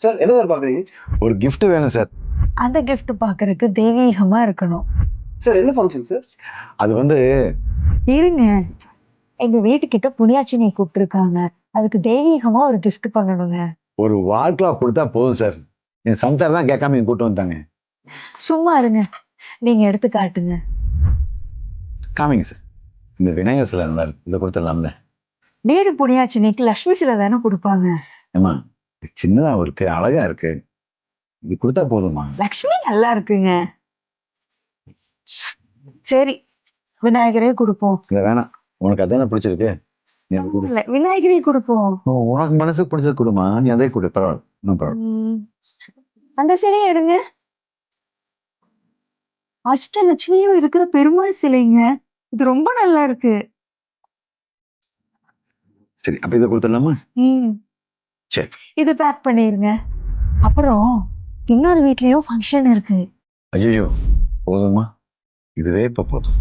Sir என்ன sir பாக்குறீங்க? ஒரு gift வேணும் சார். அந்த gift பாக்குறதுக்கு தெய்வீகமா இருக்கணும். சார் என்ன ஃபங்க்ஷன் சார்? அது வந்து இருங்க, எங்க வீட்டுக்கிட்ட புனியாச்சினியை கூப்பிட்டுருக்காங்க. அதுக்கு தெய்வீகமா ஒரு gift பண்ணணுங்க. ஒரு வால் கிளாக் கொடுத்தா போதும் சார். என் சம்சார் தான் கேட்காம இங்க கூட்டு வந்தாங்க. சும்மா இருங்க, நீங்க எடுத்து காட்டுங்க. காமிங்க சார். இந்த விநாயகர் சிலை நல்லா இருக்கு. இதை கொடுத்துடலாம்ல? வீடு புனியாச்சினிக்கு லட்சுமி சிலை தானே கொடுப்பாங்க. ஏமா சின்னதா இருக்கு, அழகா இருக்கு. இது கொடுத்தா போதுமா? லக்ஷ்மி நல்லா இருக்குங்க. சரி, விநாயகரே கொடுப்போம். இல்ல வேணாம், உனக்கு அதானே பிடிச்சிருக்கு. நீ அதை கொடு. இல்ல, விநாயகரே கொடுப்போம். உனக்கு மனசுக்கு பிடிச்சது கொடுமா, நீ அதே கொடு. பரவாயில்ல, இன்னும் பரவாயில்ல. அந்த சிலையை எடுங்க. அஷ்டலட்சுமியும் இருக்கிற பெருமாள் சிலைங்க. இது ரொம்ப நல்லா இருக்கு. சரி, அப்ப இதை கொடுத்துடலாமா? சரி. இது பேக் பண்ணிருங்க. அப்புறம் இன்னொரு வீட்லயும் ஃபங்க்ஷன் இருக்கு. ஐயோ போதுமா, இதுவே இப்ப போதும்.